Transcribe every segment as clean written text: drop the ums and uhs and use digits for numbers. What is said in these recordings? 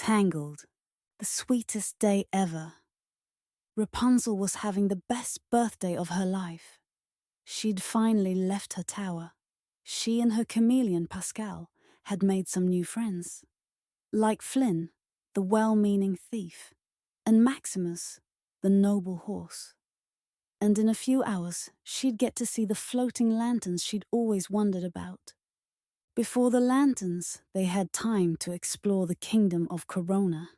Tangled, the sweetest day ever. Rapunzel was having the best birthday of her life. She'd finally left her tower. She and her chameleon Pascal had made some new friends, like Flynn, the well-meaning thief, and Maximus, the noble horse. And in a few hours, she'd get to see the floating lanterns she'd always wondered about. Before the lanterns, they had time to explore the kingdom of Corona.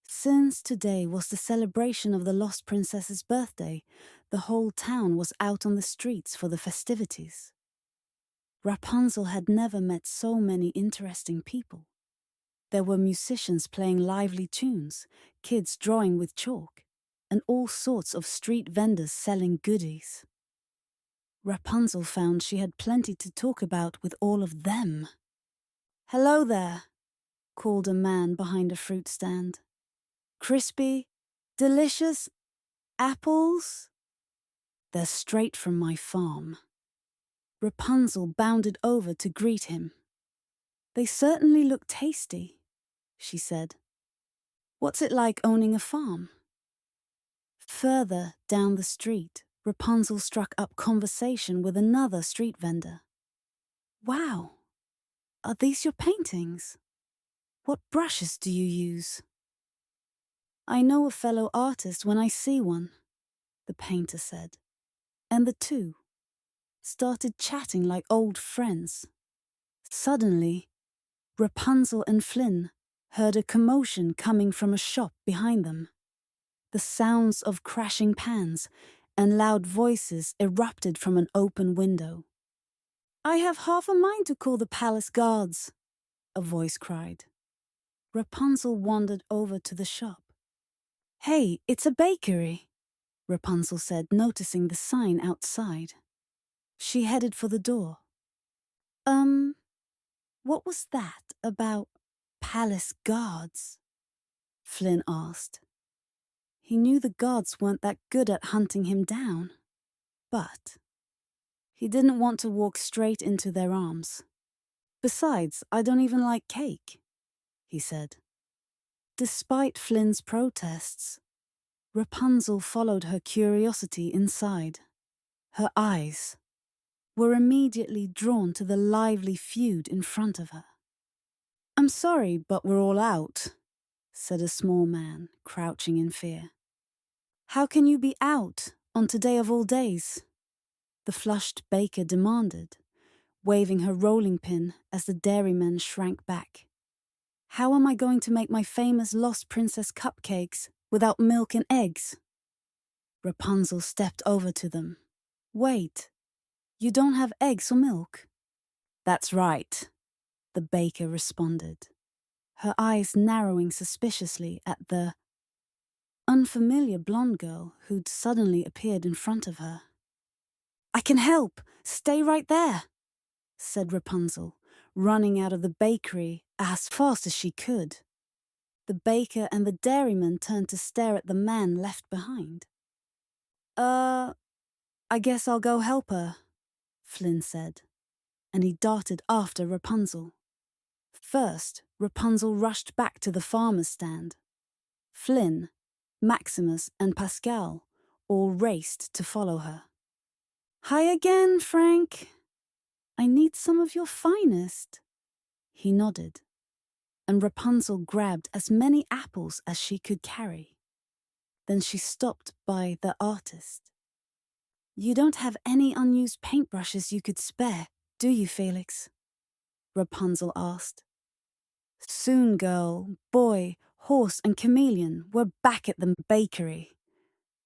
Since today was the celebration of the lost princess's birthday, the whole town was out on the streets for the festivities. Rapunzel had never met so many interesting people. There were musicians playing lively tunes, kids drawing with chalk, and all sorts of street vendors selling goodies. Rapunzel found she had plenty to talk about with all of them. "Hello there," called a man behind a fruit stand. "Crispy, delicious apples? They're straight from my farm." Rapunzel bounded over to greet him. "They certainly look tasty," she said. "What's it like owning a farm?" Further down the street, Rapunzel struck up conversation with another street vendor. "Wow, are these your paintings? What brushes do you use?" "I know a fellow artist when I see one," the painter said. And the two started chatting like old friends. Suddenly, Rapunzel and Flynn heard a commotion coming from a shop behind them. The sounds of crashing pans and loud voices erupted from an open window. "I have half a mind to call the palace guards," a voice cried. Rapunzel wandered over to the shop. "Hey, it's a bakery," Rapunzel said, noticing the sign outside. She headed for the door. What was that about palace guards?" Flynn asked. He knew the guards weren't that good at hunting him down, but he didn't want to walk straight into their arms. "Besides, I don't even like cake," he said. Despite Flynn's protests, Rapunzel followed her curiosity inside. Her eyes were immediately drawn to the lively feud in front of her. "I'm sorry, but we're all out," said a small man, crouching in fear. "How can you be out on today of all days?" the flushed baker demanded, waving her rolling pin as the dairyman shrank back. "How am I going to make my famous lost princess cupcakes without milk and eggs?" Rapunzel stepped over to them. "Wait, you don't have eggs or milk?" "That's right," the baker responded, her eyes narrowing suspiciously at the unfamiliar blonde girl who'd suddenly appeared in front of her. "I can help! Stay right there!" said Rapunzel, running out of the bakery as fast as she could. The baker and the dairyman turned to stare at the man left behind. I guess I'll go help her," Flynn said, and he darted after Rapunzel. First, Rapunzel rushed back to the farmer's stand. Flynn, Maximus, and Pascal all raced to follow her. "Hi again, Frank. I need some of your finest." He nodded, and Rapunzel grabbed as many apples as she could carry. Then she stopped by the artist. "You don't have any unused paintbrushes you could spare, do you, Felix?" Rapunzel asked. Soon girl, boy, horse, and chameleon were back at the bakery,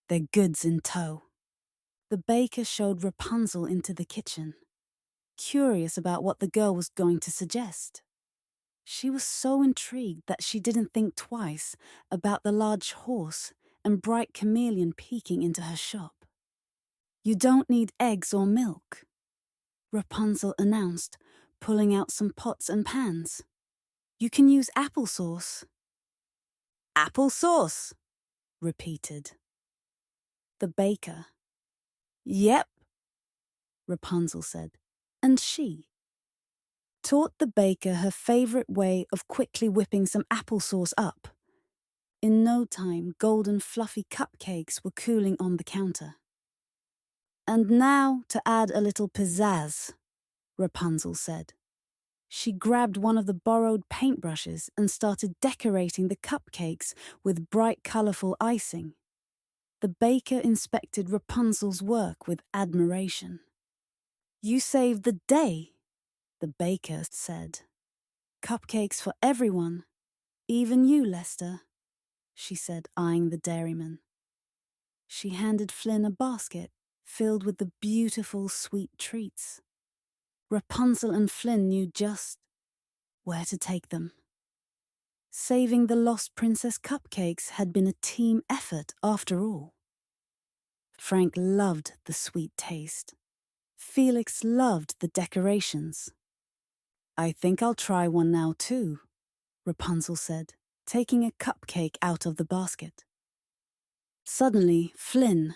their goods in tow. The baker showed Rapunzel into the kitchen, curious about what the girl was going to suggest. She was so intrigued that she didn't think twice about the large horse and bright chameleon peeking into her shop. "You don't need eggs or milk," Rapunzel announced, pulling out some pots and pans. "You can use applesauce." "Applesauce," repeated the baker. "Yep," Rapunzel said, and she taught the baker her favorite way of quickly whipping some applesauce up. In no time, golden fluffy cupcakes were cooling on the counter. And now to add a little pizzazz, Rapunzel said. She grabbed one of the borrowed paintbrushes and started decorating the cupcakes with bright, colourful icing. The baker inspected Rapunzel's work with admiration. "You saved the day," the baker said. "Cupcakes for everyone, even you, Lester," she said, eyeing the dairyman. She handed Flynn a basket filled with the beautiful sweet treats. Rapunzel and Flynn knew just where to take them. Saving the lost princess cupcakes had been a team effort after all. Frank loved the sweet taste. Felix loved the decorations. "I think I'll try one now too," Rapunzel said, taking a cupcake out of the basket. Suddenly, Flynn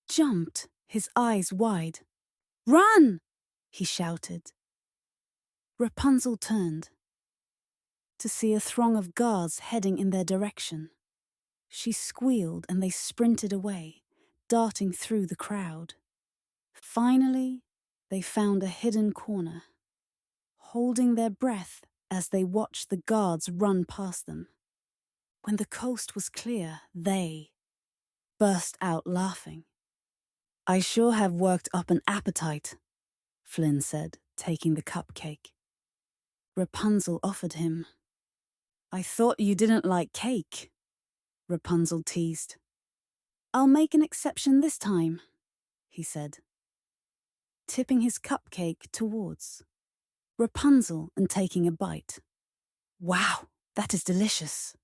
jumped, his eyes wide. "Run!" he shouted. Rapunzel turned to see a throng of guards heading in their direction. She squealed and they sprinted away, darting through the crowd. Finally, they found a hidden corner, holding their breath as they watched the guards run past them. When the coast was clear, they burst out laughing. "I sure have worked up an appetite," Flynn said, taking the cupcake. Rapunzel offered him. "I thought you didn't like cake," Rapunzel teased. "I'll make an exception this time," he said, tipping his cupcake towards Rapunzel and taking a bite. "Wow, that is delicious,"